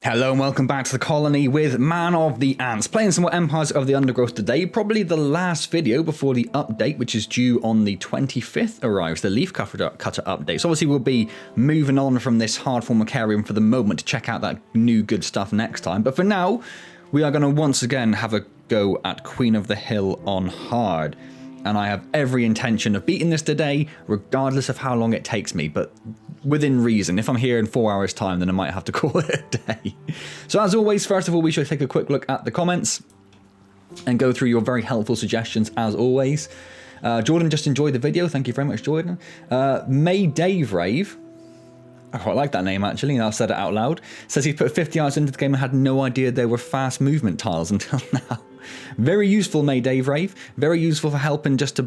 Hello and welcome back to the colony with Man of the Antz, playing some more Empires of the Undergrowth today. Probably the last video before the update, which is due on the 25th arrives, the Leaf Cutter update. So obviously we'll be moving on from this hardform Macarium for the moment to check out that new good stuff next time. But for now, we are going to once again have a go at Queen of the Hill on hard. And I have every intention of beating this today, regardless of how long it takes me, but within reason. If I'm here in 4 hours' time, then I might have to call it a day. So as always, first of all, we should take a quick look at the comments and go through your very helpful suggestions, as always. Jordan just enjoyed the video. Thank you very much, Jordan. May Dave Rave, I quite like that name, actually, and I've said it out loud, says he put 50 hours into the game and had no idea there were fast movement tiles until now. Very useful, May Dave Rave. Very useful for helping just to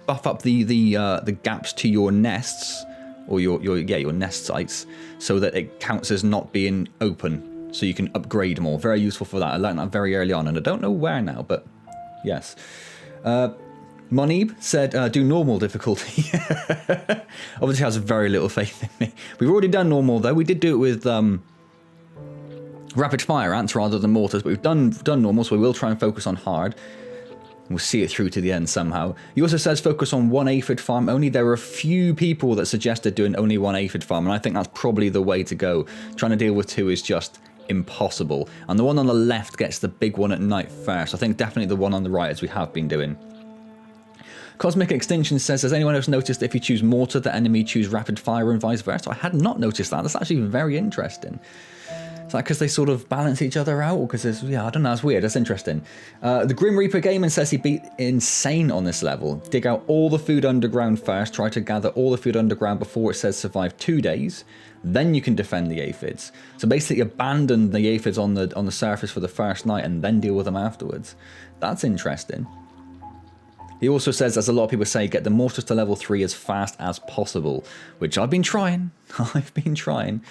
buff up the gaps to your nests, or your nest sites, so that it counts as not being open, so you can upgrade more. Very useful for that. I learned that very early on, and I don't know where now, but yes. Monib said, do normal difficulty. Obviously has very little faith in me. We've already done normal, though. We did do it with rapid fire ants rather than mortars, but we've done normal, so we will try and focus on hard. We'll see it through to the end somehow. He also says focus on one aphid farm only. There are a few people that suggested doing only one aphid farm, and I think that's probably the way to go. Trying to deal with two is just impossible. And the one on the left gets the big one at night first. I think definitely the one on the right, as we have been doing. Cosmic Extinction says, has anyone else noticed if you choose mortar, the enemy choose rapid fire and vice versa? I had not noticed that. That's actually very interesting. Is that because they sort of balance each other out? Or because yeah, I don't know, it's weird, that's interesting. The Grim Reaper Gaming says he beat insane on this level. Dig out all the food underground first, try to gather all the food underground before it says survive 2 days, then you can defend the aphids. So basically abandon the aphids on the surface for the first night and then deal with them afterwards. That's interesting. He also says, as a lot of people say, get the mortars to level 3 as fast as possible, which I've been trying. I've been trying.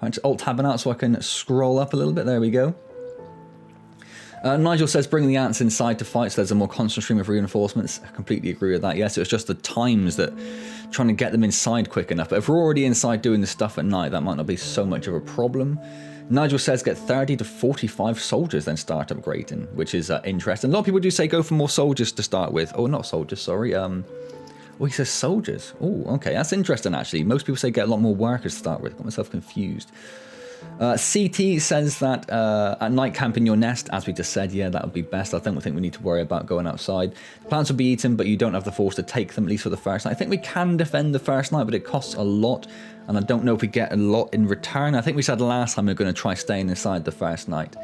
I'm just alt-tabbing out so I can scroll up a little bit. There we go. Nigel says, bring the ants inside to fight so there's a more constant stream of reinforcements. I completely agree with that. Yes, it's just the times that trying to get them inside quick enough. But if we're already inside doing the stuff at night, that might not be so much of a problem. Nigel says, get 30 to 45 soldiers, then start upgrading, which is interesting. A lot of people do say go for more soldiers to start with. Oh, not soldiers, sorry. Oh, he says soldiers. Oh, okay, that's interesting, actually. Most people say get a lot more workers to start with. Got myself confused. CT says that at night camp in your nest, as we just said, yeah, that would be best. I don't think we need to worry about going outside. Plants will be eaten, but you don't have the force to take them, at least for the first night. I think we can defend the first night, but it costs a lot, and I don't know if we get a lot in return. I think we said last time we were going to try staying inside the first night.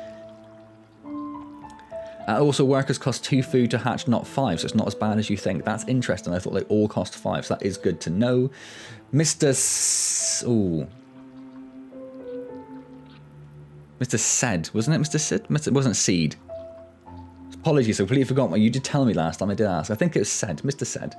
Also, workers cost 2 food to hatch, not 5, so it's not as bad as you think. That's interesting. I thought they all cost 5, so that is good to know. Mr. Said, wasn't it, Mr. Sid? It wasn't Seed. Apologies, I completely forgot what you did tell me last time I did ask. I think it was Said, Mr. Said.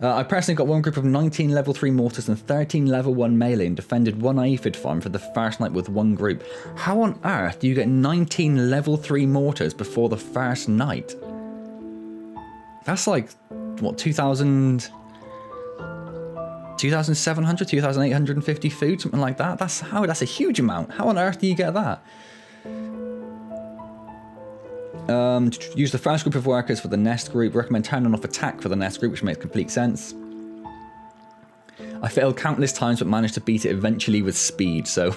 I personally got one group of 19 level 3 mortars and 13 level 1 melee and defended one aphid farm for the first night with one group. How on earth do you get 19 level 3 mortars before the first night? That's like, what, 2,700, 2,850 food, something like that? That's a huge amount. How on earth do you get that? Use the first group of workers for the nest group. Recommend turning off attack for the nest group, which makes complete sense. I failed countless times but managed to beat it eventually with speed, so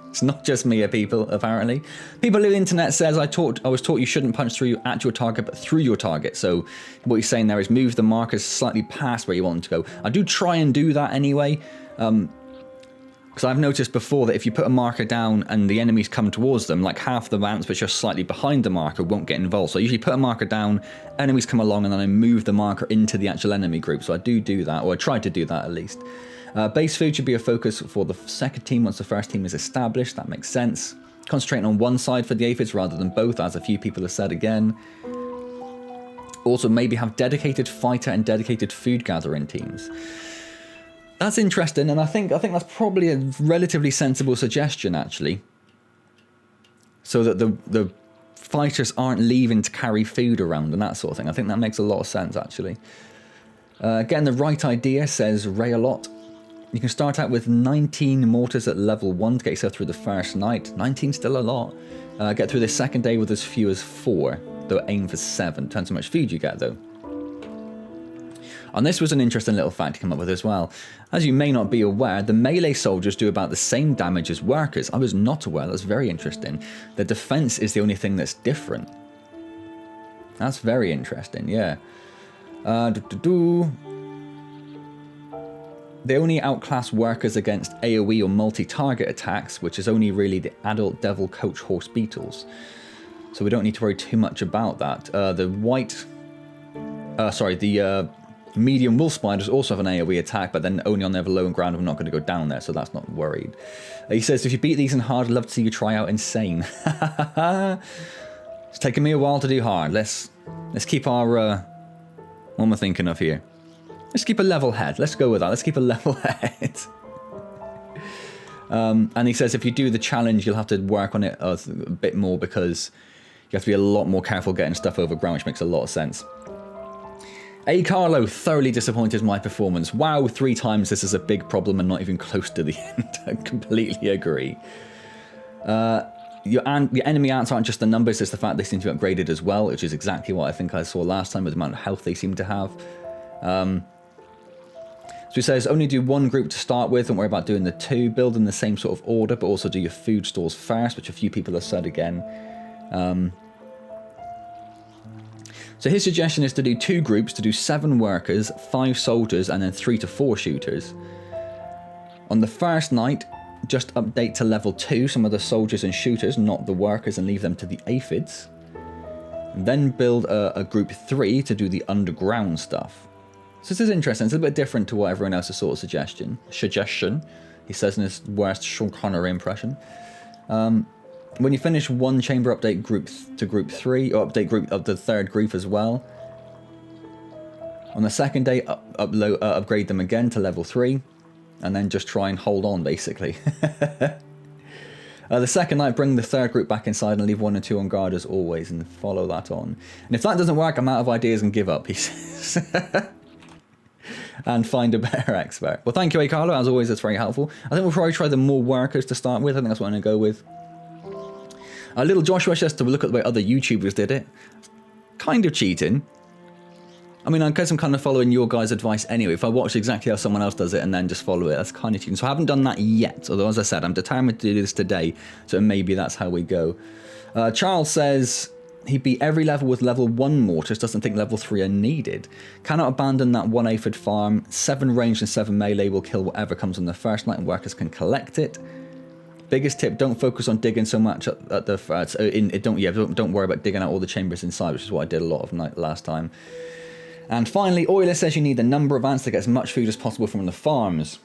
it's not just me, people, apparently. People on the internet says I was taught you shouldn't punch through at your target but through your target. So what you're saying there is move the markers slightly past where you want them to go. I do try and do that anyway. Because I've noticed before that if you put a marker down and the enemies come towards them, like half the ants which are slightly behind the marker won't get involved. So I usually put a marker down, enemies come along, and then I move the marker into the actual enemy group. So I do that, or I try to do that at least. Base food should be a focus for the second team once the first team is established. That makes sense. Concentrating on one side for the aphids rather than both, as a few people have said again. Also, maybe have dedicated fighter and dedicated food gathering teams. That's interesting, and I think that's probably a relatively sensible suggestion, actually. So that the fighters aren't leaving to carry food around and that sort of thing. I think that makes a lot of sense, actually. Getting the right idea, says Ray a lot. You can start out with 19 mortars at level 1 to get yourself through the first night. 19 still a lot. Get through the second day with as few as 4, though aim for 7. Depends how much food you get, though. And this was an interesting little fact to come up with as well. As you may not be aware, the melee soldiers do about the same damage as workers. I was not aware. That's very interesting. The defense is the only thing that's different. That's very interesting, yeah. They only outclass workers against AoE or multi-target attacks, which is only really the adult devil coach horse beetles. So we don't need to worry too much about that. The medium wolf spiders also have an AoE attack, but then only on their low and ground. I'm not going to go down there, so that's not worried. He says, if you beat these in hard, I'd love to see you try out insane. It's taken me a while to do hard. Let's keep our... what am I thinking of here? Let's keep a level head. Let's go with that. Let's keep a level head. And he says if you do the challenge, you'll have to work on it a bit more because you have to be a lot more careful getting stuff over ground, which makes a lot of sense. A. Carlo, thoroughly disappointed in my performance. Wow, 3 times this is a big problem and not even close to the end. I completely agree. Your enemy ants aren't just the numbers, it's the fact they seem to be upgraded as well, which is exactly what I think I saw last time with the amount of health they seem to have. So he says, only do 1 group to start with, don't worry about doing the 2, build in the same sort of order, but also do your food stores first, which a few people have said again. So his suggestion is to do 2 groups, to do 7 workers, 5 soldiers, and then 3 to 4 shooters. On the first night, just update to level 2 some of the soldiers and shooters, not the workers, and leave them to the aphids. And then build a group 3 to do the underground stuff. So this is interesting. It's a bit different to what everyone else's sort of suggestion. He says in his worst Sean Connery impression. When you finish 1 chamber, update group to group 3, or update group of the 3rd group as well. On the second day, upgrade them again to level 3, and then just try and hold on, basically. The second night, bring the 3rd group back inside and leave 1 and 2 on guard as always, and follow that on. And if that doesn't work, I'm out of ideas and give up, he says. And find a better expert. Well, thank you, Carlo. As always, that's very helpful. I think we'll probably try the more workers to start with. I think that's what I'm going to go with. Little Joshua says to look at the way other YouTubers did it. Kind of cheating. I mean, I guess I'm kind of following your guys' advice anyway. If I watch exactly how someone else does it and then just follow it, that's kind of cheating. So I haven't done that yet. Although, as I said, I'm determined to do this today. So maybe that's how we go. Charles says... he beat every level with level 1 mortars, doesn't think level 3 are needed. Cannot abandon that 1 aphid farm. 7 ranged and 7 melee will kill whatever comes on the first night and workers can collect it. Biggest tip, don't focus on digging so much at the first. Don't worry about digging out all the chambers inside, which is what I did a lot of last time. And finally, Euler says you need a number of ants to get as much food as possible from the farms.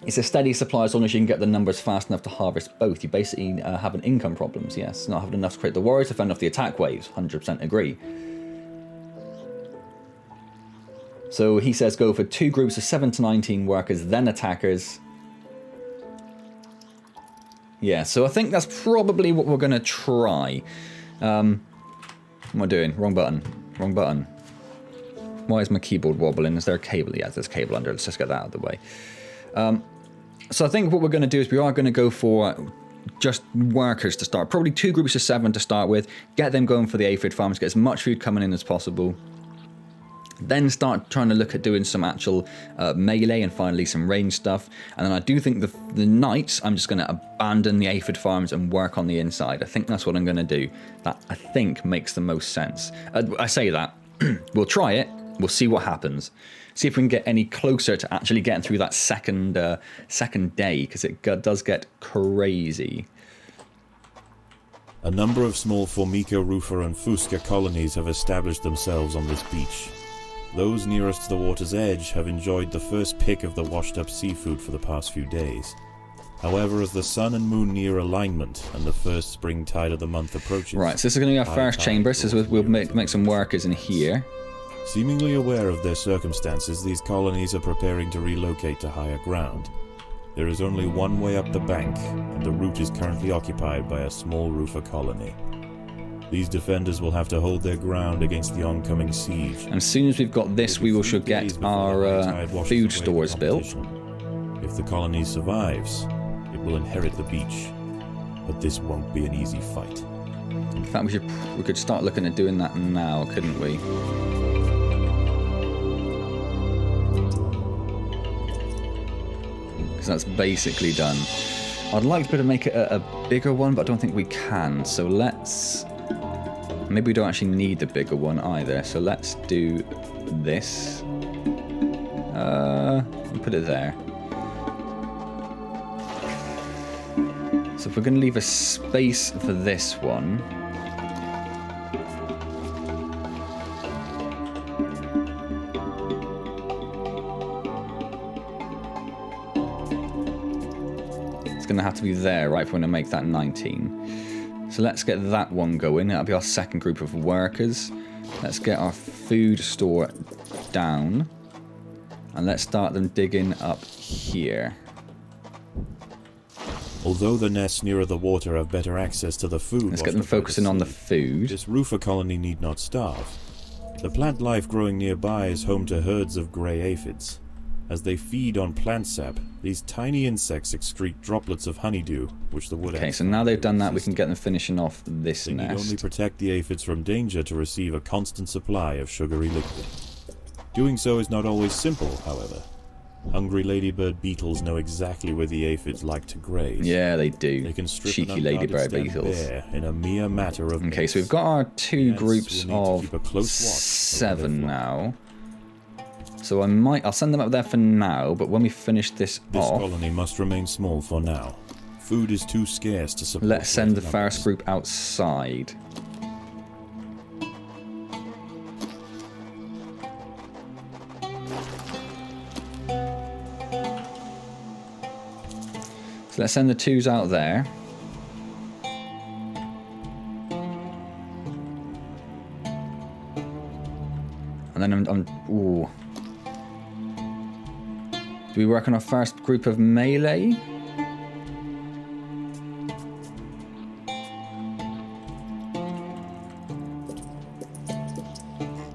It's a steady supply as long as you can get the numbers fast enough to harvest both. You basically have an income problems, yes. Not having enough to create the warriors to fend off the attack waves. 100% agree. So he says go for 2 groups of 7 to 19 workers, then attackers. Yeah, so I think that's probably what we're going to try. What am I doing? Wrong button. Wrong button. Why is my keyboard wobbling? Is there a cable? Yeah, there's a cable under. Let's just get that out of the way. So I think what we're going to do is we are going to go for just workers to start. Probably 2 groups of 7 to start with. Get them going for the aphid farms. Get as much food coming in as possible. Then start trying to look at doing some actual melee and finally some range stuff. And then I do think the nights, I'm just going to abandon the aphid farms and work on the inside. I think that's what I'm going to do. That, I think, makes the most sense. I say that. We'll try it. We'll see what happens. See if we can get any closer to actually getting through that second day, because it does get crazy. A number of small Formica, Rufa and Fusca colonies have established themselves on this beach. Those nearest to the water's edge have enjoyed the first pick of the washed-up seafood for the past few days. However, as the sun and moon near alignment and the first spring tide of the month approaches... Right, so this is going to be our first chamber, so we'll make some workers in here. Seemingly aware of their circumstances, these colonies are preparing to relocate to higher ground. There is only one way up the bank, and the route is currently occupied by a small Rufa colony. These defenders will have to hold their ground against the oncoming siege. And as soon as we've got this, we should get our food stores built. If the colony survives, it will inherit the beach. But this won't be an easy fight. In fact, we could start looking at doing that now, couldn't we? Because that's basically done. I'd like to make it a bigger one, but I don't think we can. So let's... Maybe we don't actually need the bigger one either. So let's do this. And put it there. So if we're going to leave a space for this one... It's going to have to be there, right, if we're going to make that 19. So let's get that one going. That'll be our second group of workers. Let's get our food store down. And let's start them digging up here. Although the nests nearer the water have better access to the food... Let's get them focusing on the food. This roofer colony need not starve. The plant life growing nearby is home to herds of grey aphids. As they feed on plant sap, these tiny insects excrete droplets of honeydew, which the wood... Okay, so now they've done that, we can get them finishing off this They need nest. only protect the aphids from danger to receive a constant supply of sugary liquid. Doing so is not always simple, however. Hungry ladybird beetles know exactly where the aphids like to graze. Yeah, they do. They can strip cheeky an ladybird stem beetles. bare in a mere matter of Okay, so we've got our two Antz groups will need to keep a of close watch over their 7 flock. now. So I'll send them up there for now, but when we finish this This off, colony must remain small for now. Food is too scarce to support... let's send the great first numbers. group outside. So let's send the 2s out there. And then ooh. Do we work on our first group of melee?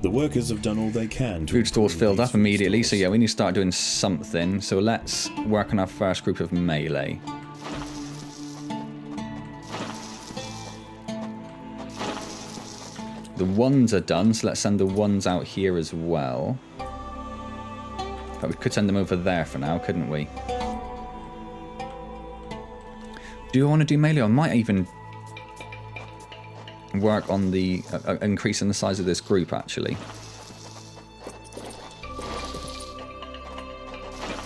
The workers have done all they can to... Food store's improve filled these up food immediately, so stores. yeah, we need to start doing something. So let's work on our first group of melee. The 1s are done, so let's send the 1s out here as well. But we could send them over there for now, couldn't we? Do I want to do melee? I might even work on the increasing the size of this group, actually.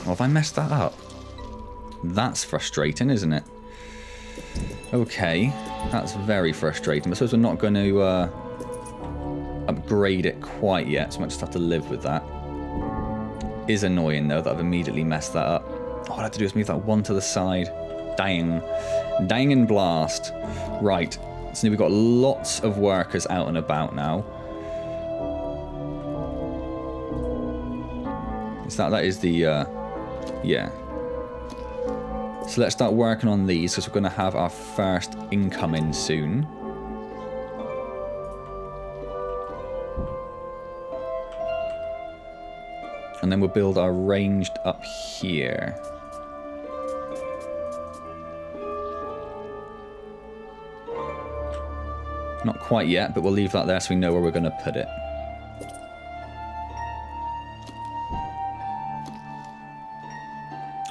Oh, have I messed that up? That's frustrating, isn't it? Okay, that's very frustrating. I suppose we're not going to upgrade it quite yet, so I might just have to live with that. Is annoying, though, that I've immediately messed that up. All I have to do is move that 1 to the side. Dang. Dang and blast. Right, so we've got lots of workers out and about now. That is the, yeah. So let's start working on these, because we're going to have our first incoming soon. And then we'll build our ranged up here. Not quite yet, but we'll leave that there so we know where we're going to put it.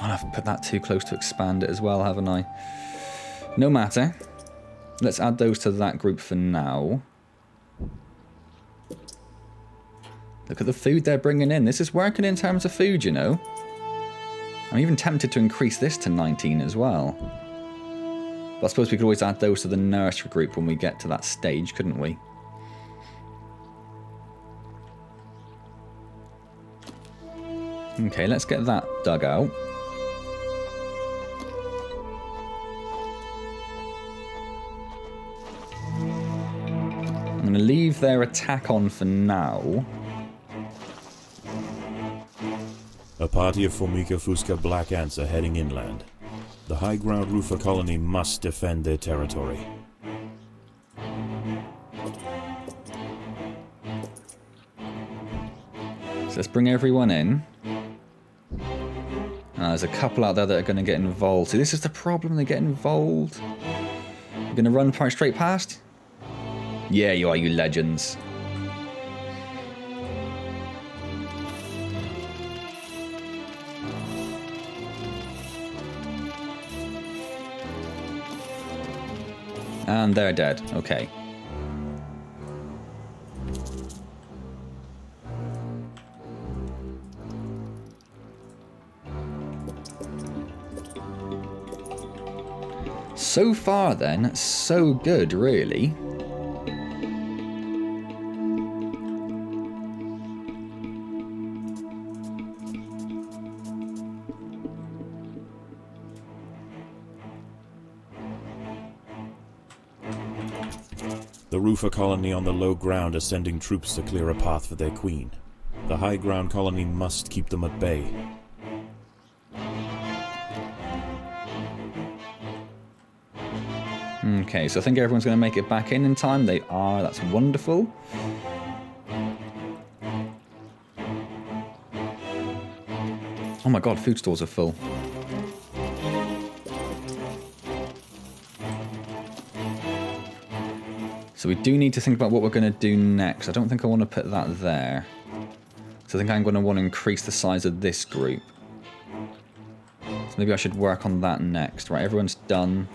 I've put that too close to expand it as well, haven't I? No matter. Let's add those to that group for now. Look at the food they're bringing in. This is working in terms of food, you know. I'm even tempted to increase this to 19 as well. But I suppose we could always add those to the nursery group when we get to that stage, couldn't we? Okay, let's get that dug out. I'm going to leave their attack on for now. A party of Formica Fusca black ants are heading inland. The high ground roofer colony must defend their territory. So let's bring everyone in. There's a couple out there that are going to get involved. See, this is the problem. They get involved. You're going to run straight past? Yeah, you are, you legends. And they're dead. Okay. So far then, so good, really. The roofer colony on the low ground are sending troops to clear a path for their queen. The high ground colony must keep them at bay. Okay, so I think everyone's going to make it back in time. They are. That's wonderful. Oh my god, food stores are full. So we do need to think about what we're going to do next. I don't think I want to put that there. So I think I'm going to want to increase the size of this group. So maybe I should work on that next. Right, everyone's done.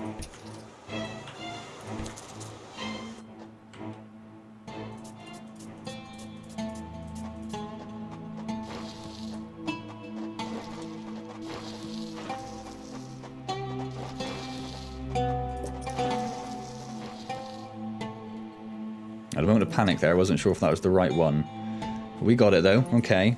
I had a moment of panic there. I wasn't sure if that was the right one. We got it though. Okay.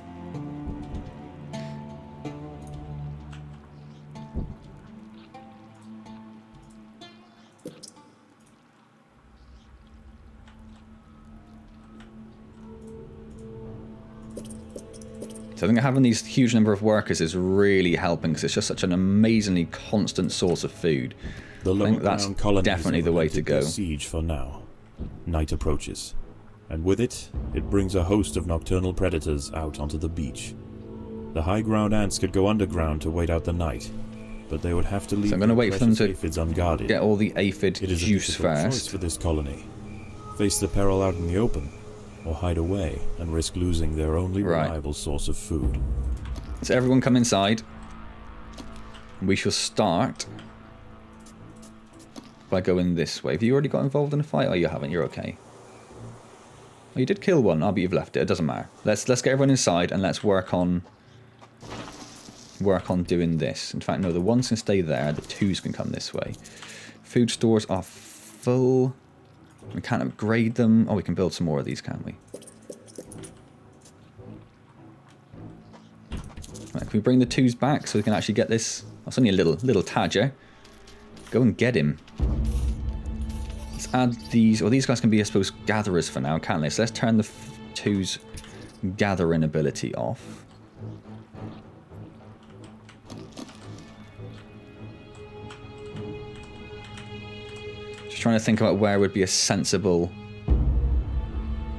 So I think having these huge number of workers is really helping because it's just such an amazingly constant source of food. I think that's definitely the way to go. Siege for now. Night approaches, and with it, it brings a host of nocturnal predators out onto the beach. The high ground ants could go underground to wait out the night, but they would have to leave. So I'm going to wait for them to aphids unguarded. Get all the aphid juice first. Choice for this colony: face the peril out in the open, or hide away and risk losing their only reliable source of food. So everyone come inside. We shall start by going this way. Have you already got involved in a fight? Oh, you haven't. You're okay. Oh, you did kill one. Oh, but you've left it. It doesn't matter. Let's get everyone inside and let's work on doing this. In fact, no, the ones can stay there. The twos can come this way. Food stores are full. We can't upgrade them. Oh, we can build some more of these, can't we? Right, can we bring the twos back so we can actually get this? That's only a little tadger. Go and get him. Let's add these. Well, these guys can be, I suppose, gatherers for now, can't they? So let's turn the twos gathering ability off. Just trying to think about where would be a sensible.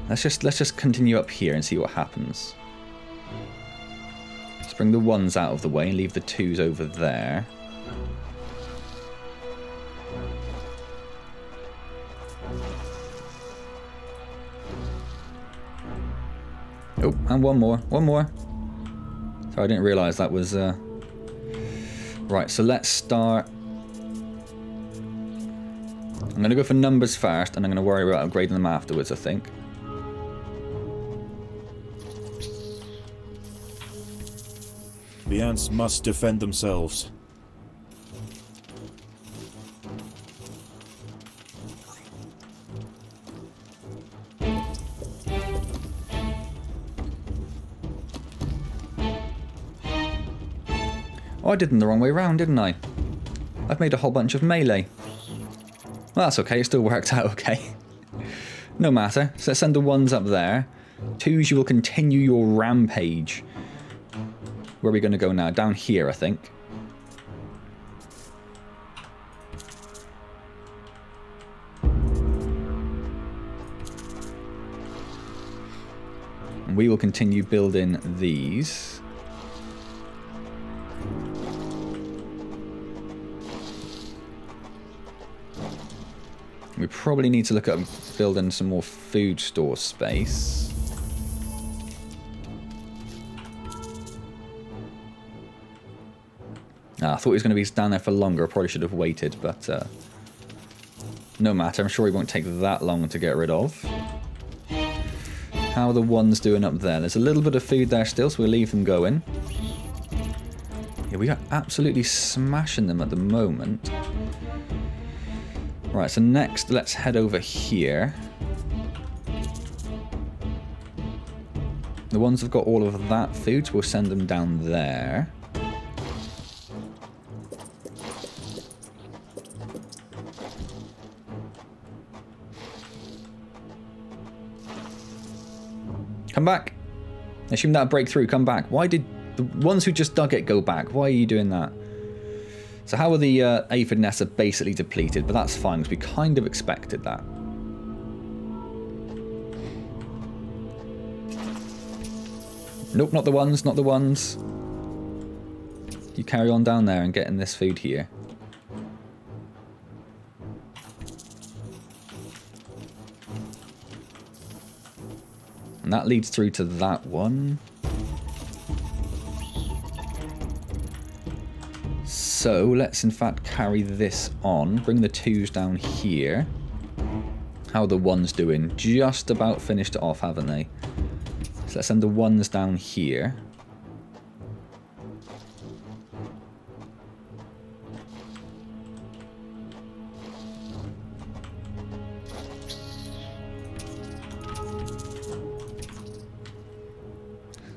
Let's just continue up here and see what happens. Let's bring the ones out of the way and leave the twos over there. Oh, and one more. Sorry, I didn't realise that was... Right, so let's start... I'm going to go for numbers first, and I'm going to worry about upgrading them afterwards, I think. The ants must defend themselves. Oh, I did them the wrong way round, didn't I? I've made a whole bunch of melee. Well, that's okay, it still worked out okay. No matter. So let's send the ones up there. Twos, you will continue your rampage. Where are we going to go now? Down here, I think. And we will continue building these. We probably need to look at building some more food store space. I thought he was going to be down there for longer. I probably should have waited, but no matter. I'm sure he won't take that long to get rid of. How are the ones doing up there? There's a little bit of food there still, so we'll leave them going. Yeah, we are absolutely smashing them at the moment. Right, so next, let's head over here. The ones that've got all of that food, so we'll send them down there. Come back. Assume that'll break through. Come back. Why did the ones who just dug it go back? Why are you doing that? So how are the aphid nests are basically depleted? But that's fine because we kind of expected that. Nope, not the ones. Not the ones. You carry on down there and get in this food here. And that leads through to that one. So let's in fact carry this on. Bring the 2s down here. How are the 1s doing? Just about finished it off, haven't they? So let's send the 1s down here.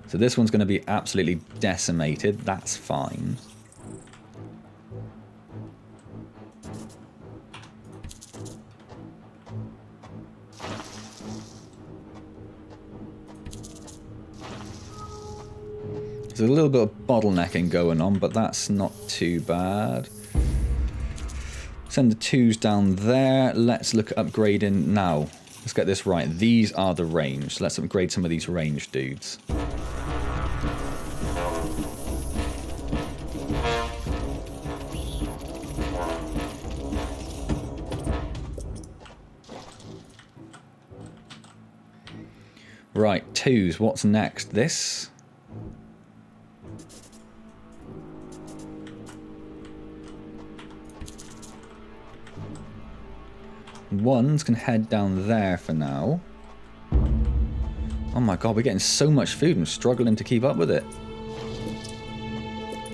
So this one's going to be absolutely decimated. That's fine. There's a little bit of bottlenecking going on, but that's not too bad. Send the 2s down there. Let's look at upgrading now. Let's get this right. These are the range. So let's upgrade some of these range dudes. Right, 2s. What's next? This. Ones can head down there for now. Oh my god, we're getting so much food. I'm struggling to keep up with it.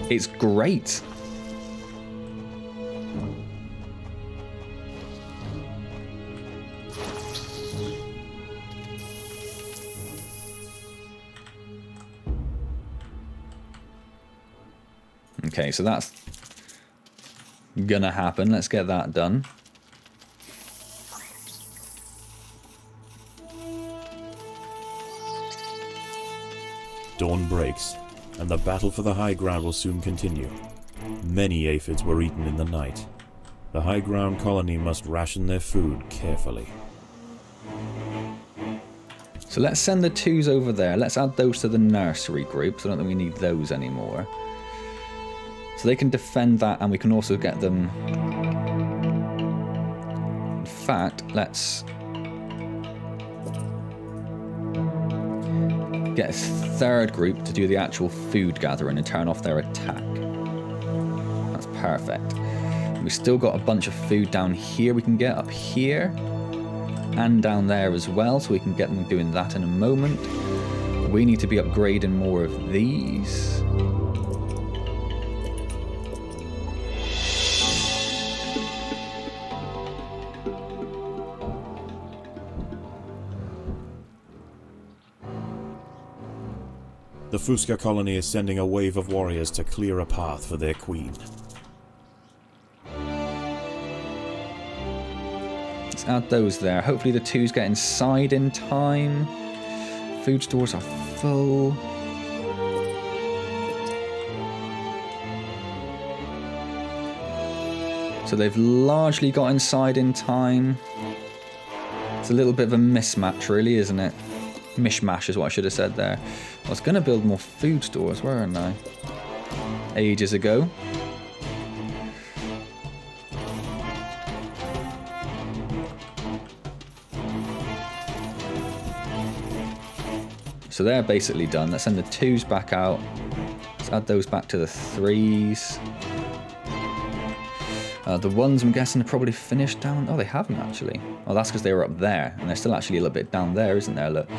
It's great. Okay, so that's gonna happen. Let's get that done. Dawn breaks, and the battle for the high ground will soon continue. Many aphids were eaten in the night. The high ground colony must ration their food carefully. So let's send the 2s over there. Let's add those to the nursery group, so I don't think we need those anymore. So they can defend that, and we can also get them... In fact, let's... get a 3rd group to do the actual food gathering and turn off their attack. That's perfect. And we've still got a bunch of food down here we can get up here. And down there as well, so we can get them doing that in a moment. We need to be upgrading more of these. The Fusca colony is sending a wave of warriors to clear a path for their queen. Let's add those there. Hopefully the 2s get inside in time. Food stores are full. So they've largely got inside in time. It's a little bit of a mismatch really, isn't it? Mishmash is what I should have said there. I was going to build more food stores, weren't I? Ages ago. So they're basically done. Let's send the 2s back out. Let's add those back to the 3s. The 1s, I'm guessing, are probably finished down. Oh, they haven't actually. Oh, that's because they were up there. And they're still actually a little bit down there, isn't there? Look.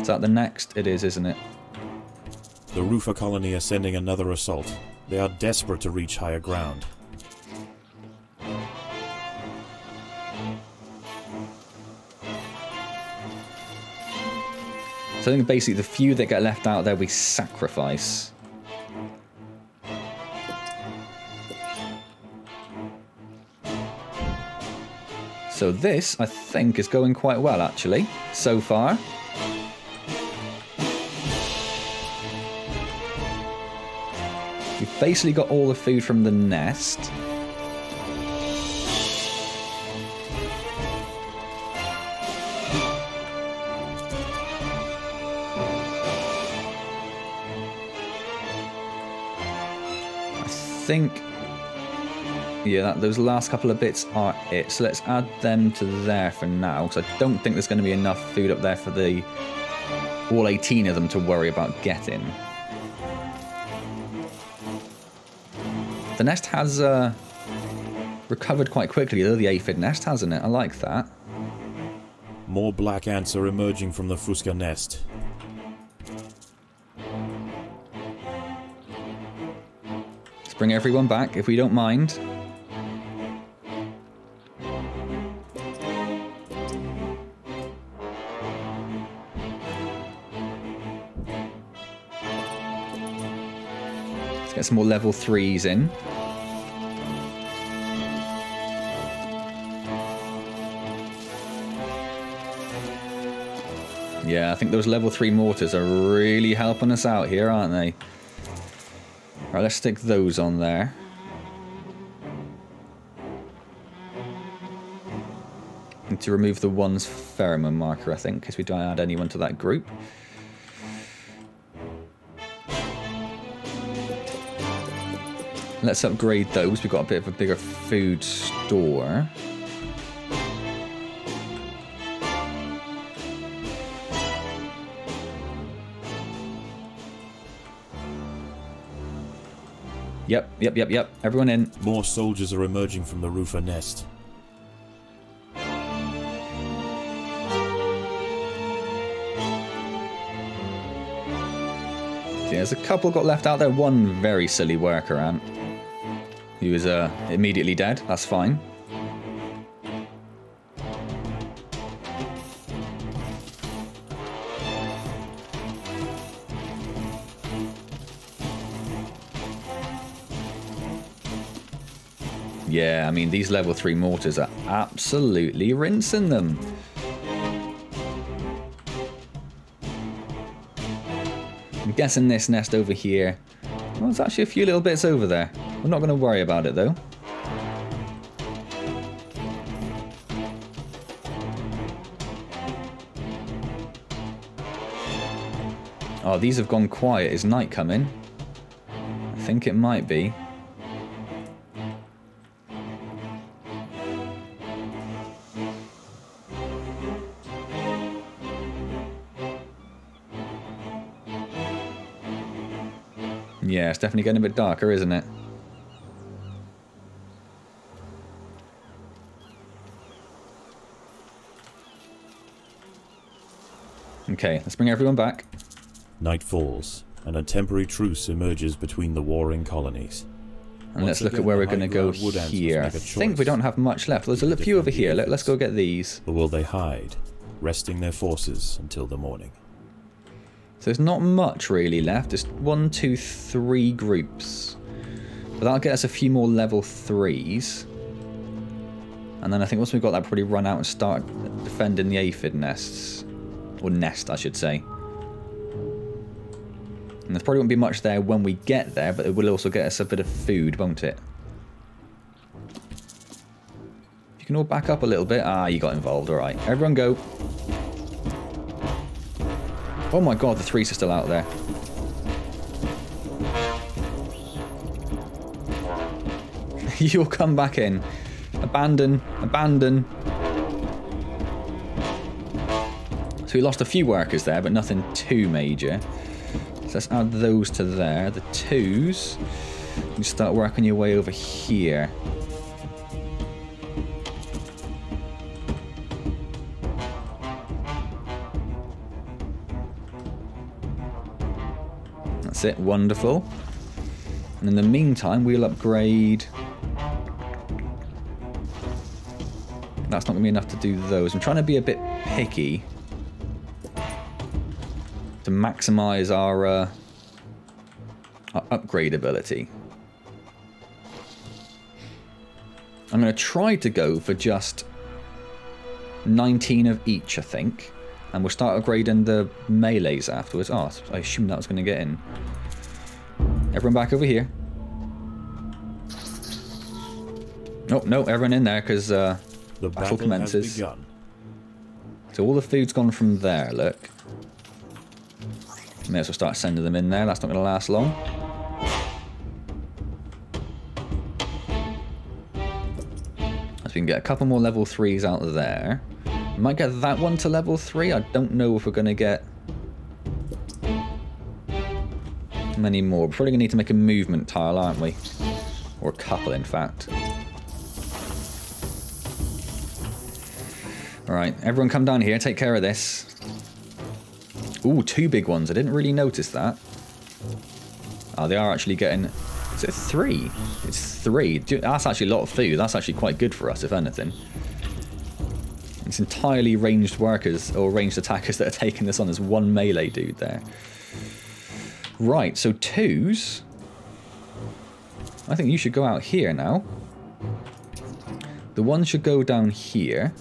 Is that the next? It is, isn't it? The roofer colony are sending another assault. They are desperate to reach higher ground. So I think basically the few that get left out there we sacrifice. So this, I think, is going quite well actually, so far. We've basically got all the food from the nest. Think, yeah, those last couple of bits are it. So let's add them to there for now, because I don't think there's going to be enough food up there for the all 18 of them to worry about getting. The nest has recovered quite quickly, though, the aphid nest, hasn't it? I like that. More black ants are emerging from the Fusca nest. Bring everyone back, if we don't mind. Let's get some more level 3s in. Yeah, I think those level 3 mortars are really helping us out here, aren't they? Right, let's stick those on there. Need to remove the 1's pheromone marker, I think, because we don't add anyone to that group. Let's upgrade those. We've got a bit of a bigger food store. Yep. Everyone in. More soldiers are emerging from the roofer nest. There's a couple got left out there. One very silly worker ant. He was immediately dead. That's fine. Yeah, I mean, these level 3 mortars are absolutely rinsing them. I'm guessing this nest over here... Well, there's actually a few little bits over there. We're not going to worry about it, though. Oh, these have gone quiet. Is night coming? I think it might be. Yeah, it's definitely getting a bit darker, isn't it? Okay, let's bring everyone back. Night falls, and a temporary truce emerges between the warring colonies. And let's look at where we're going to go here. I think we don't have much left. There's a few over here. Let's go get these. Or will they hide, resting their forces until the morning? So there's not much really left. Just 1, 2, 3 groups. But that'll get us a few more level 3s. And then I think once we've got that, probably run out and start defending the aphid nests. Or nest, I should say. And there probably won't be much there when we get there, but it will also get us a bit of food, won't it? You can all back up a little bit. Ah, you got involved. Alright, everyone go. Oh my god, the 3s are still out there. You'll come back in. Abandon. Abandon. So we lost a few workers there, but nothing too major. So let's add those to there. The 2s. You start working your way over here. That's it. Wonderful. And in the meantime, we'll upgrade. That's not going to be enough to do those. I'm trying to be a bit picky to maximize our upgrade ability. I'm going to try to go for just 19 of each, I think. And we'll start upgrading the melees afterwards. Oh, I assumed that was going to get in. Everyone back over here. Oh, no, everyone in there because the battle commences. Begun. So all the food's gone from there, look. May as well start sending them in there. That's not going to last long. So we can get a couple more level 3s out of there. We might get that one to level 3. I don't know if we're going to get many more. We're probably going to need to make a movement tile, aren't we? Or a couple, in fact. Alright, everyone come down here, take care of this. Ooh, 2 big ones. I didn't really notice that. Oh, they are actually getting... Is it 3? It's 3. That's actually a lot of food. That's actually quite good for us, if anything. It's entirely ranged workers, or ranged attackers that are taking this on. There's one melee dude there. Right, so 2s. I think you should go out here now. The 1 should go down here.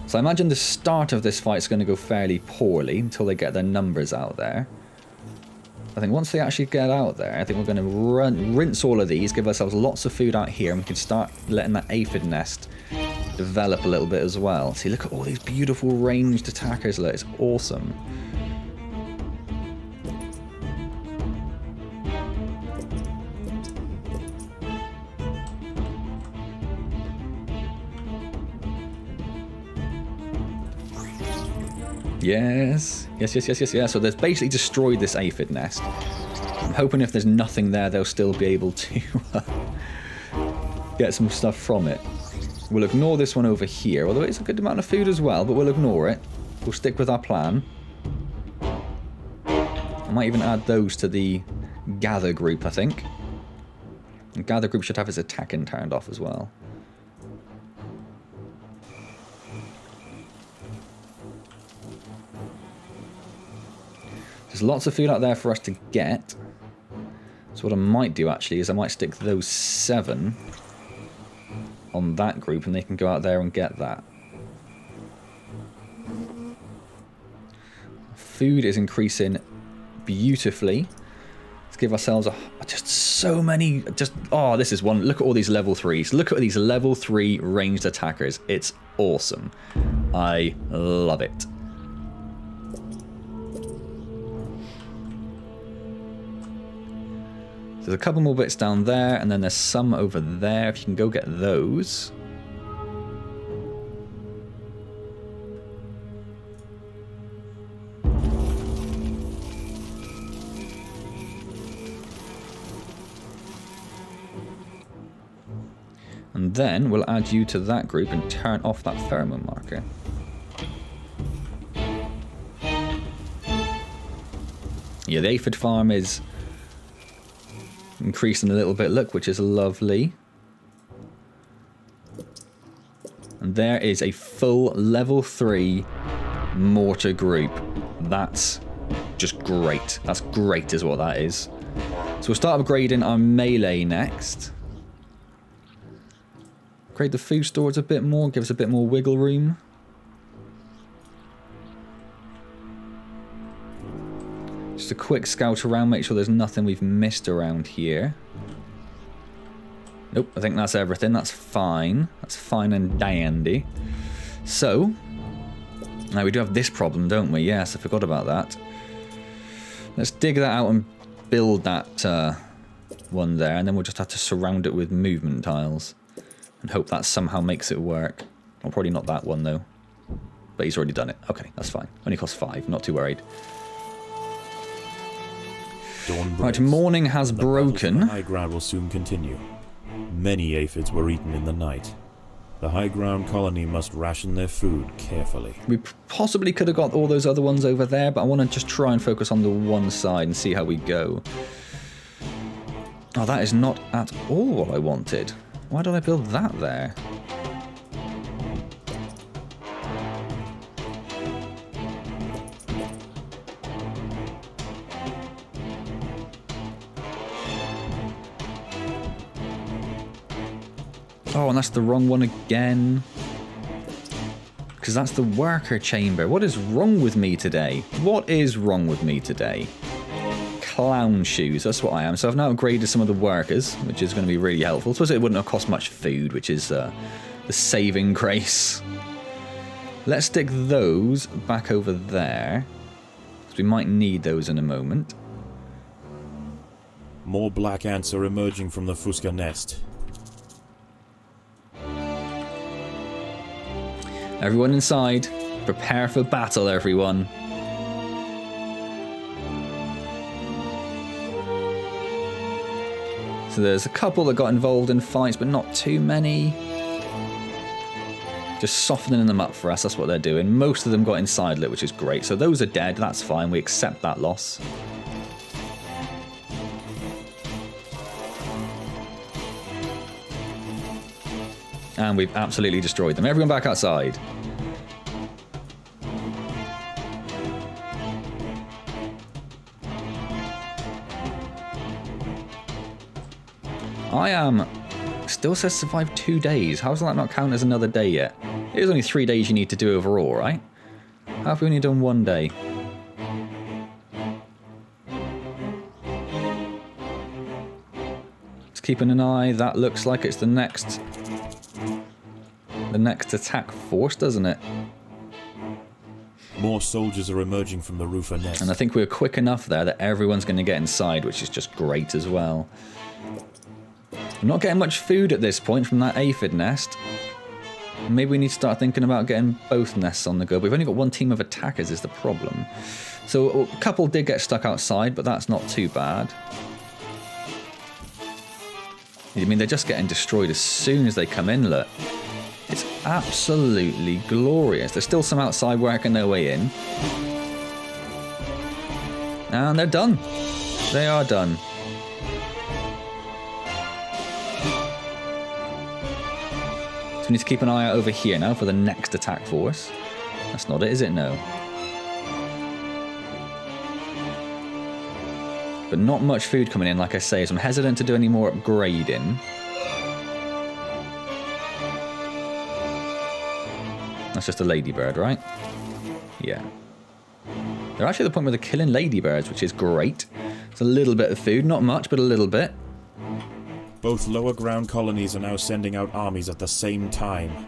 So I imagine the start of this fight is going to go fairly poorly until they get their numbers out there. I think once they actually get out there, I think we're going to rinse all of these, give ourselves lots of food out here, and we can start letting that aphid nest develop a little bit as well. See, look at all these beautiful ranged attackers. Look, it's awesome. Yes. Yes. So they've basically destroyed this aphid nest. I'm hoping if there's nothing there, they'll still be able to get some stuff from it. We'll ignore this one over here, although it's a good amount of food as well, but we'll ignore it. We'll stick with our plan. I might even add those to the gather group, I think. The gather group should have its attacking turned off as well. There's lots of food out there for us to get. So what I might do actually is I might stick those 7 on that group and they can go out there and get that. Food is increasing beautifully. Let's give ourselves just so many, oh, this is one. Look at all these level 3s. Look at these level 3 ranged attackers. It's awesome. I love it. There's a couple more bits down there, and then there's some over there. If you can go get those. And then we'll add you to that group and turn off that pheromone marker. Yeah, the aphid farm is increasing a little bit, look, which is lovely. And there is a full level 3 mortar group. That's just great. That's great is what that is. So we'll start upgrading our melee next. Upgrade the food storage a bit more, give us a bit more wiggle room. Just a quick scout around, make sure there's nothing we've missed around here. Nope, I think that's everything. That's fine. That's fine and dandy. So, now we do have this problem, don't we? Yes, I forgot about that. Let's dig that out and build that one there, and then we'll just have to surround it with movement tiles and hope that somehow makes it work. Well, probably not that one though, but he's already done it. Okay, that's fine. Only costs 5, not too worried. Right, morning has broken. The high ground will soon continue. Many aphids were eaten in the night. The high ground colony must ration their food carefully. We possibly could have got all those other ones over there, but I want to just try and focus on the one side and see how we go. Oh, that is not at all what I wanted. Why did I build that there? Oh, and that's the wrong one again. Because that's the worker chamber. What is wrong with me today? What is wrong with me today? Clown shoes, that's what I am. So I've now upgraded some of the workers, which is going to be really helpful. I suppose it wouldn't have cost much food, which is the saving grace. Let's stick those back over there, because we might need those in a moment. More black ants are emerging from the Fusca nest. Everyone inside, prepare for battle, everyone. So there's a couple that got involved in fights, but not too many. Just softening them up for us, that's what they're doing. Most of them got inside lit, which is great. So those are dead, that's fine, we accept that loss. And we've absolutely destroyed them. Everyone back outside. I am... Still says survive 2 days. How does that not count as another day yet? It is only 3 days you need to do overall, right? How have we only done 1 day? Just keeping an eye. That looks like it's the next attack force, doesn't it? More soldiers are emerging from the roofer nest. And I think we're quick enough there that everyone's going to get inside, which is just great as well. We're not getting much food at this point from that aphid nest. Maybe we need to start thinking about getting both nests on the go. But we've only got one team of attackers is the problem. So a couple did get stuck outside, but that's not too bad. I mean, they're just getting destroyed as soon as they come in, look. It's absolutely glorious. There's still some outside working their way in. And they're done. They are done. So we need to keep an eye out over here now for the next attack force. That's not it, is it? No. But not much food coming in, like I say, so I'm hesitant to do any more upgrading. That's just a ladybird, right? Yeah. They're actually at the point where they're killing ladybirds, which is great. It's a little bit of food, not much, but a little bit. Both lower ground colonies are now sending out armies at the same time.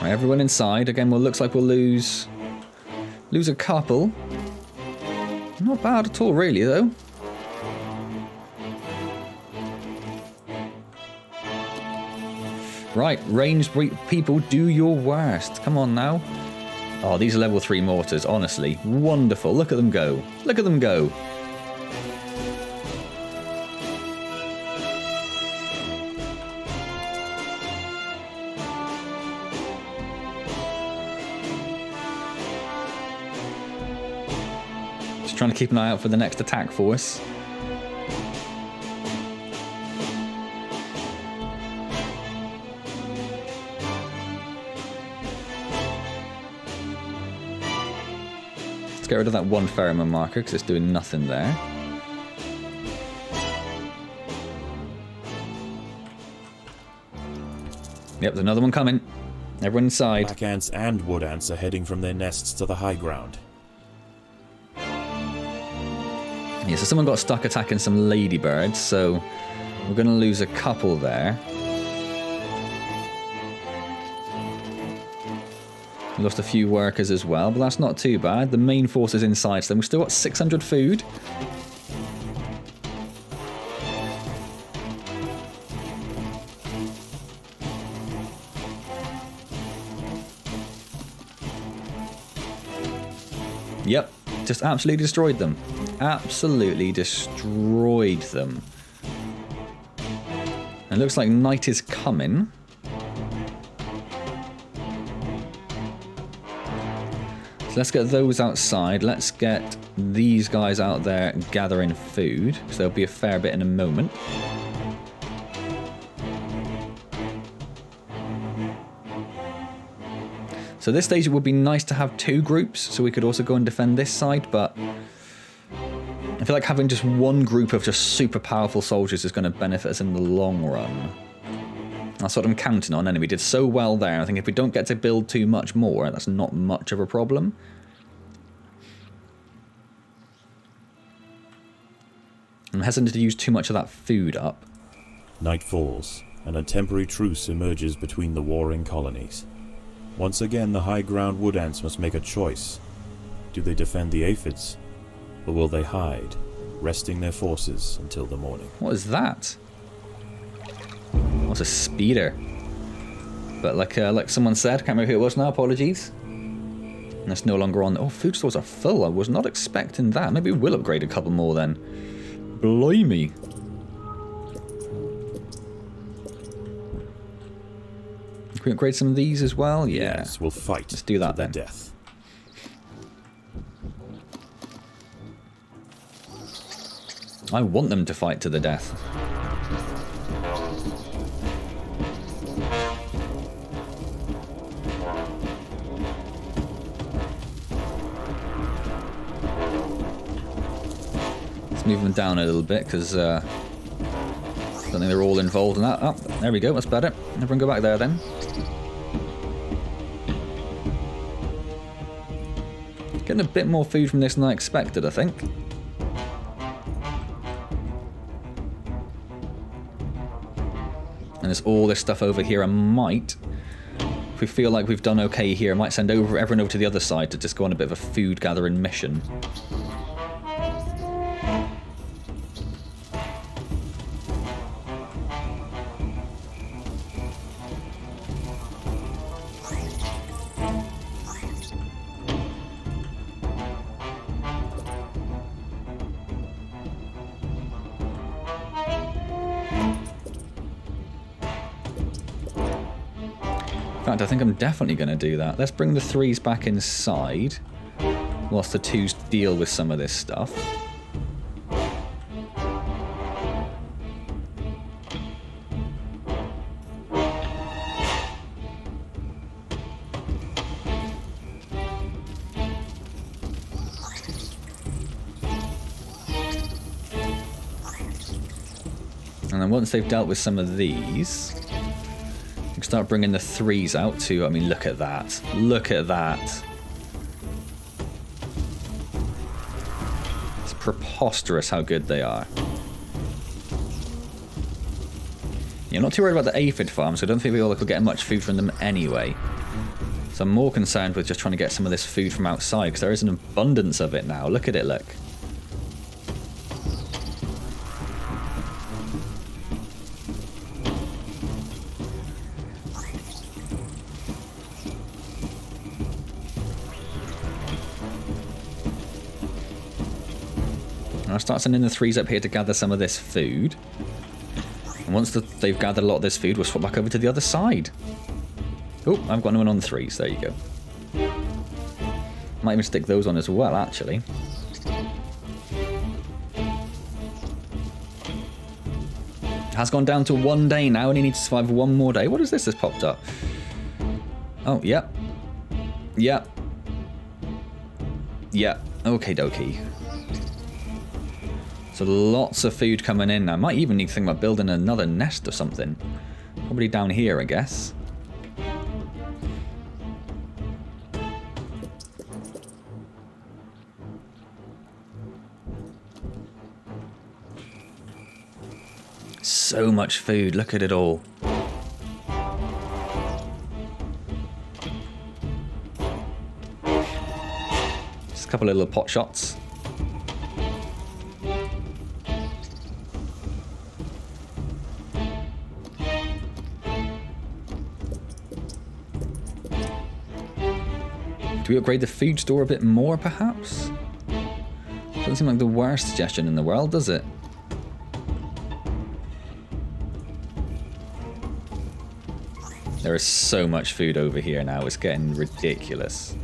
Right, everyone inside. Again, well, looks like we'll lose a couple. Not bad at all, really, though. Right, ranged people, do your worst. Come on now. Oh, these are level 3 mortars, honestly. Wonderful. Look at them go. Look at them go. Just trying to keep an eye out for the next attack force. Get rid of that one pheromone marker because it's doing nothing there. Yep, there's another one coming. Everyone inside. Black ants and wood ants are heading from their nests to the high ground. Yeah, so someone got stuck attacking some ladybirds, so we're going to lose a couple there. We lost a few workers as well, but that's not too bad. The main force is inside, so we've still got 600 food. Yep, just absolutely destroyed them. Absolutely destroyed them. It looks like night is coming. So let's get those outside. Let's get these guys out there gathering food, because there'll be a fair bit in a moment. So this stage it would be nice to have 2 groups, so we could also go and defend this side, but I feel like having just one group of just super powerful soldiers is going to benefit us in the long run. That's what I'm counting on anyway. We did so well there. I think if we don't get to build too much more, that's not much of a problem. I'm hesitant to use too much of that food up. Night falls, and a temporary truce emerges between the warring colonies. Once again, the high ground wood ants must make a choice. Do they defend the aphids, or will they hide, resting their forces until the morning? What is that? What's a speeder? But like someone said, can't remember who it was now, apologies. And it's no longer on. Oh, food stores are full. I was not expecting that. Maybe we'll upgrade a couple more then. Blimey. Can we upgrade some of these as well? Yeah. Yes, we'll fight. Let's do that then. Death. I want them to fight to the death. Let's move them down a little bit, because I don't think they're all involved in that. Oh, there we go, that's better. Everyone go back there then. Getting a bit more food from this than I expected, I think. And there's all this stuff over here. I might, if we feel like we've done okay here, I might send everyone over to the other side to just go on a bit of a food gathering mission. In fact, I think I'm definitely going to do that. Let's bring the 3s back inside whilst the 2s deal with some of this stuff. And then once they've dealt with some of these, we can start bringing the 3s out too. I mean, look at that. Look at that. It's preposterous how good they are. Yeah, I'm not too worried about the aphid farms, so I don't think we'll get much food from them anyway. So I'm more concerned with just trying to get some of this food from outside, because there is an abundance of it now. Look at it, look. I'll start sending the 3s up here to gather some of this food. And once they've gathered a lot of this food, we'll swap back over to the other side. Oh, I've got no one on 3s. There you go. Might even stick those on as well, actually. It has gone down to 1 day now, and he needs to survive 1 more day. What is this that's popped up? Oh, yep. Yep. Yep. Okie dokie. So lots of food coming in now. Might even need to think about building another nest or something. Probably down here, I guess. So much food, look at it all. couple of little pot shots. Do we upgrade the food store a bit more, perhaps? Doesn't seem like the worst suggestion in the world, does it? There is so much food over here now, it's getting ridiculous.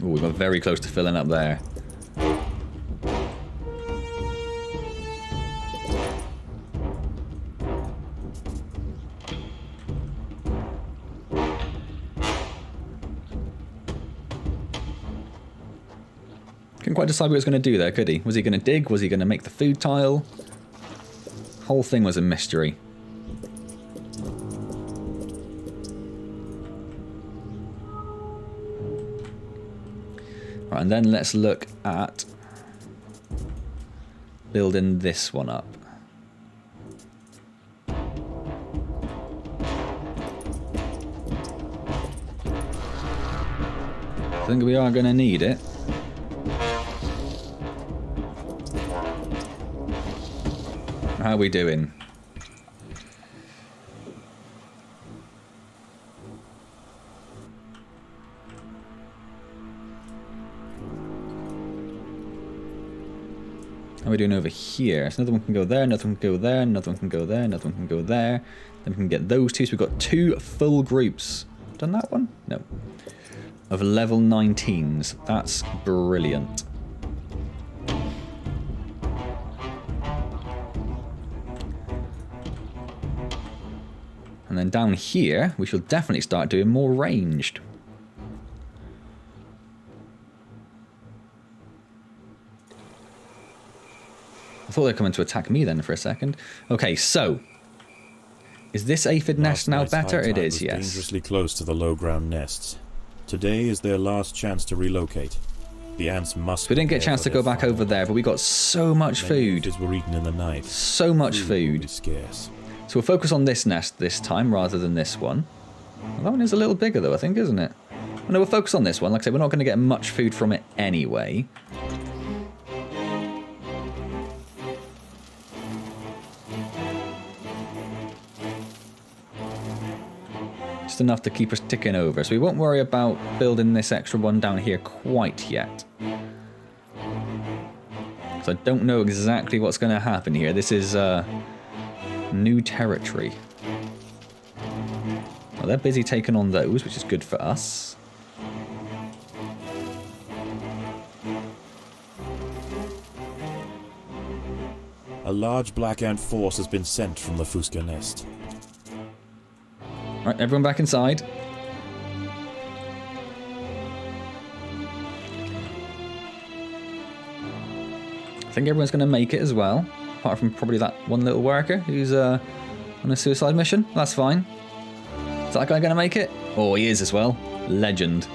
Ooh, we got very close to filling up there. Couldn't quite decide what he was going to do there, could he? Was he going to dig? Was he going to make the food tile? Whole thing was a mystery. Right, and then let's look at building this one up. I think we are going to need it. How are we doing? How are we doing over here? So another one can go there, another one can go there, another one can go there, another one can go there. Then we can get those two. So we've got 2 full groups. Done that one? No. Of level 19s. That's brilliant. And then down here, we shall definitely start doing more ranged. I thought they were coming to attack me then for a second. Okay, so is this aphid nest now better? It is, yes. Dangerously close to the low ground nests. Today is their last chance to relocate. The ants must. We didn't get a chance to go back over there, but we got so much food. Aphids were eaten in the night. So much food. Scarce. So we'll focus on this nest this time rather than this one. Well, that one is a little bigger though, I think, isn't it? Well, no, we'll focus on this one. Like I said, we're not going to get much food from it anyway. Just enough to keep us ticking over. So we won't worry about building this extra one down here quite yet. So I don't know exactly what's going to happen here. This is new territory. Well, they're busy taking on those, which is good for us. A large black ant force has been sent from the Fuska nest. Alright, everyone back inside. I think everyone's going to make it as well. Apart from probably that one little worker who's on a suicide mission. That's fine. Is that guy going to make it? Oh, he is as well. Legend.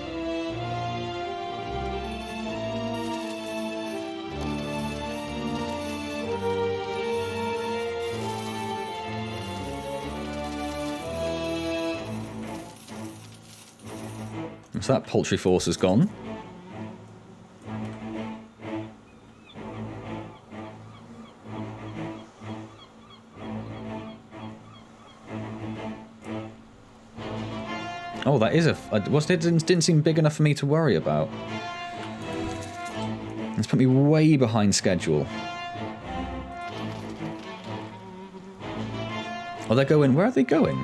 So that poultry force is gone. Oh, that is it didn't seem big enough for me to worry about. It's put me way behind schedule. Oh, they're going. Where are they going?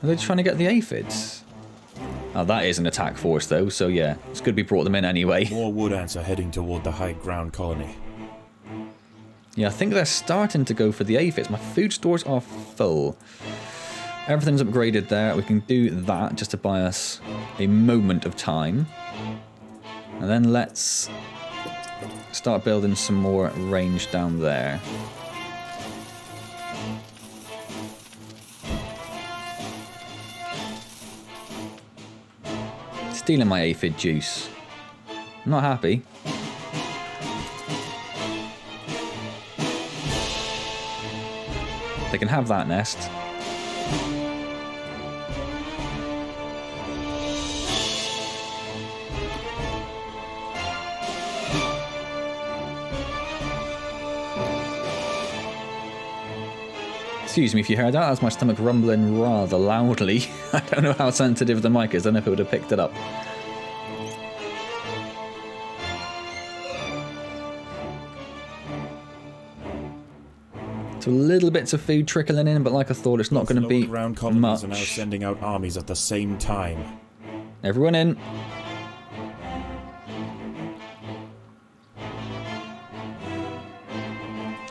Are they trying to get the aphids? Oh, that is an attack force, though, so yeah. It's good we brought them in anyway. More wood ants are heading toward the high ground colony. Yeah, I think they're starting to go for the aphids. My food stores are full. Everything's upgraded there. We can do that just to buy us a moment of time. And then let's start building some more range down there. stealing my aphid juice. I'm not happy. They can have that nest. Excuse me if you heard that. That's my stomach rumbling rather loudly. I don't know how sensitive the mic is. I don't know if it would have picked it up. So little bits of food trickling in, but like I thought, it's not going to be ground colonies much. are now sending out armies at the same time. Everyone in.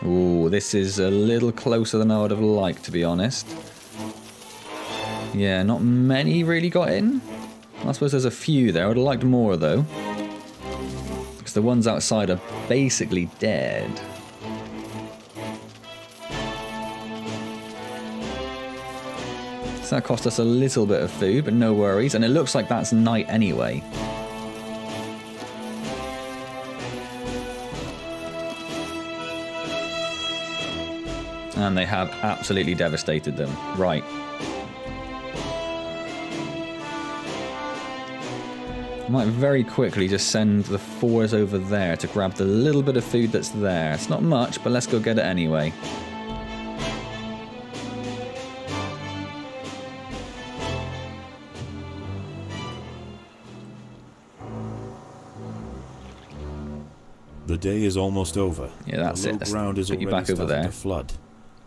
Ooh, this is a little closer than I would have liked, to be honest. Yeah, not many really got in. I suppose there's a few there. I would have liked more, though. Because the ones outside are basically dead. So that cost us a little bit of food, but no worries. And it looks like that's night anyway. And they have absolutely devastated them. Right. I might very quickly just send the 4s over there to grab the little bit of food that's there. It's not much, but let's go get it anyway. The day is almost over. Yeah, that's the it. low Let's ground is put you already back over starting there. to flood.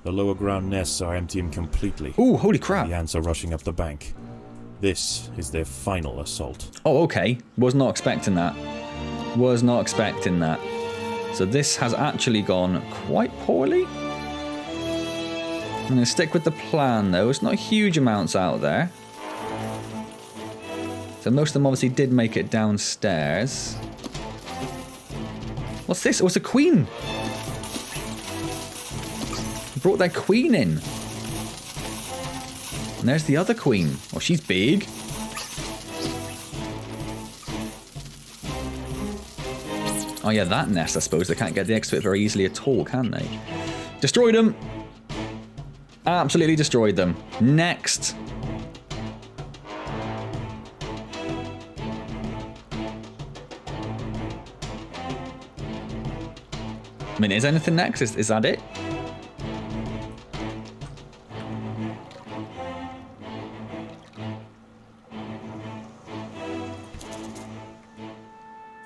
The lower ground nests are emptying completely. Ooh, holy crap. The ants are rushing up the bank. This is their final assault. Oh, okay. Was not expecting that. Was not expecting that. So this has actually gone quite poorly. I'm going to stick with the plan, though. It's not huge amounts out there. So most of them obviously did make it downstairs. What's this? Oh, it's a queen. Brought their queen in. And there's the other queen. Oh, she's big. Oh yeah, that nest, I suppose. They can't get the eggs to it very easily at all, can they? Destroyed them. Absolutely destroyed them. Next. I mean, is anything next? Is that it?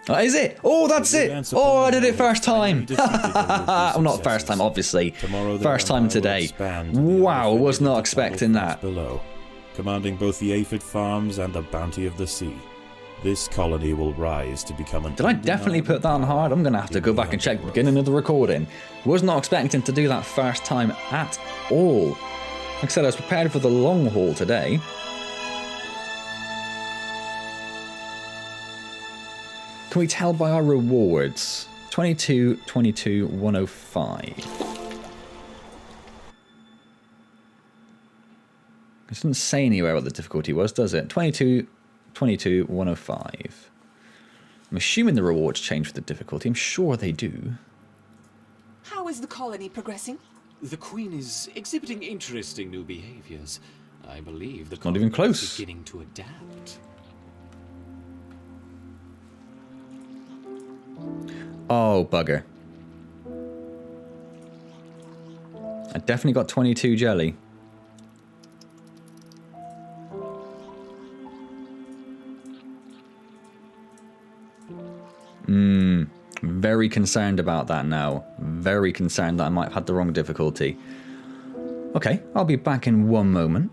Oh, is it? Oh, that's it! Oh, I did it first time! Oh, not first time, obviously. First time today. Wow, was not expecting that. Below, commanding both the aphid farms and the bounty of the sea. This colony will rise to become an... Did I definitely put that on hard? I'm going to have to go back and check the beginning of the recording. Was not expecting to do that first time at all. Like I said, I was prepared for the long haul today. Can we tell by our rewards? 22, 22, 105. It doesn't say anywhere what the difficulty was, does it? 22, 22, 105. I'm assuming the rewards change with the difficulty. I'm sure they do. How is the colony progressing? The Queen is exhibiting interesting new behaviors. I believe the Not even colony close. is beginning to adapt. Oh, bugger. I definitely got 22 jelly. Very concerned about that now. Very concerned that I might have had the wrong difficulty. Okay, I'll be back in one moment.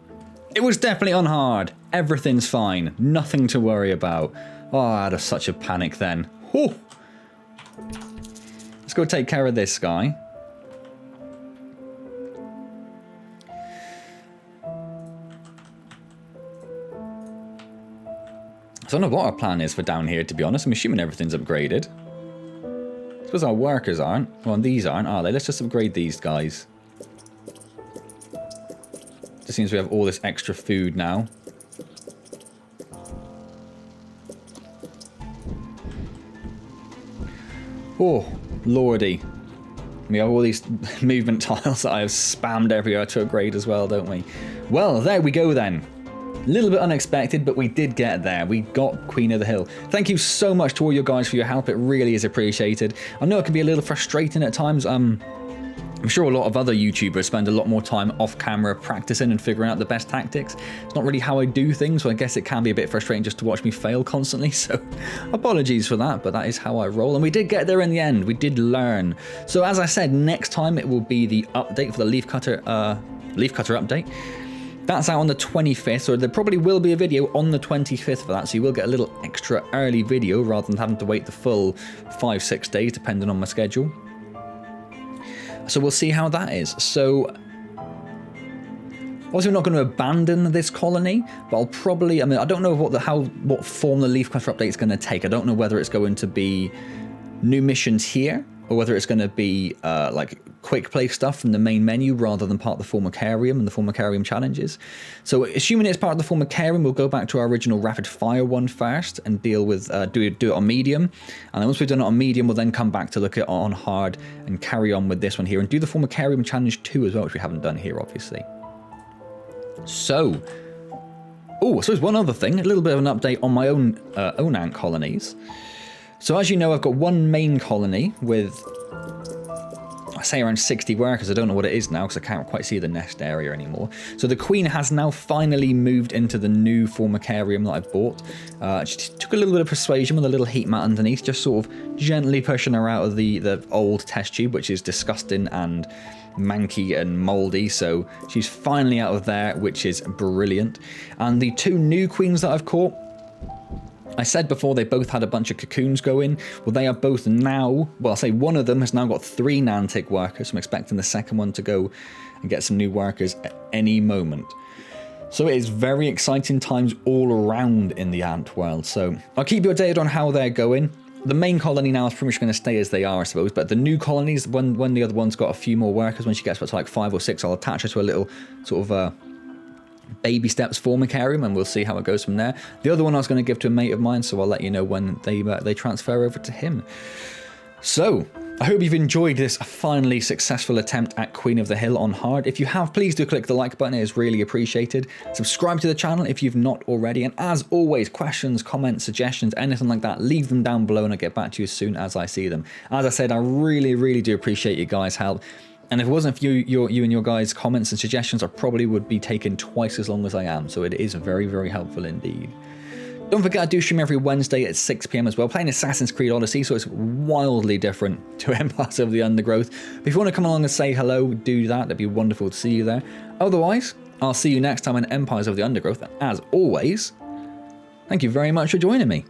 It was definitely on hard. Everything's fine. Nothing to worry about. Oh, I had such a panic then. Whew. Let's go take care of this guy. I don't know what our plan is for down here, to be honest. I'm assuming everything's upgraded. I suppose our workers aren't. Well, these aren't, are they? Let's just upgrade these guys. Just seems we have all this extra food now. Oh, lordy. We have all these movement tiles that I have spammed everywhere to upgrade as well, don't we? Well, there we go then. A little bit unexpected, but we did get there. We got Queen of the Hill. Thank you so much to all you guys for your help. It really is appreciated. I know it can be a little frustrating at times. I'm sure a lot of other YouTubers spend a lot more time off camera practicing and figuring out the best tactics. It's not really how I do things, so I guess it can be a bit frustrating just to watch me fail constantly. So apologies for that, but that is how I roll. And we did get there in the end. We did learn. So as I said, next time it will be the update for the leaf cutter update. That's out on the 25th, so there probably will be a video on the 25th for that, so you will get a little extra early video rather than having to wait the full 5-6 days depending on my schedule. So we'll see how that is. So obviously we're not going to abandon this colony, but I'll probably, I don't know what form the leaf cutter update is going to take. I don't know whether it's going to be new missions here, or whether it's going to be like quick play stuff from the main menu rather than part of the Formicarium and the Formicarium challenges. So assuming it's part of the Formicarium, we'll go back to our original rapid fire one first and deal with do it on medium. And then once we've done it on medium, we'll then come back to look at it on hard and carry on with this one here and do the Formicarium challenge 2 as well, which we haven't done here, obviously. So, I suppose one other thing, a little bit of an update on my own ant colonies. So as you know, I've got one main colony with, I say around 60 workers. I don't know what it is now because I can't quite see the nest area anymore. So the queen has now finally moved into the new Formicarium that I bought. Just took a little bit of persuasion with a little heat mat underneath, just sort of gently pushing her out of the old test tube, which is disgusting and manky and moldy. So she's finally out of there, which is brilliant. And the two new queens that I've caught, I said before they both had a bunch of cocoons going. Well, they are both now, well, I'll say one of them has now got 3 Nantic workers. So I'm expecting the second one to go and get some new workers at any moment. So it is very exciting times all around in the ant world. So I'll keep you updated on how they're going. The main colony now is pretty much going to stay as they are, I suppose. But the new colonies, when the other one's got a few more workers, when she gets up to like 5 or 6, I'll attach her to a little sort of baby steps Formicarium, and we'll see how it goes from there. The other one I was going to give to a mate of mine, so I'll let you know when they transfer over to him. So I hope you've enjoyed this finally successful attempt at Queen of the Hill on hard. If you have, please do click the like button. It is really appreciated. Subscribe to the channel if you've not already, and as always, questions, comments, suggestions, anything like that, leave them down below and I'll get back to you as soon as I see them. As I said, I really do appreciate you guys' help. And if it wasn't for you and your guys' comments and suggestions, I probably would be taking twice as long as I am. So it is very helpful indeed. Don't forget, I do stream every Wednesday at 6 PM as well, playing Assassin's Creed Odyssey, so it's wildly different to Empires of the Undergrowth. But if you want to come along and say hello, do that. That'd be wonderful to see you there. Otherwise, I'll see you next time in Empires of the Undergrowth. And as always, thank you very much for joining me.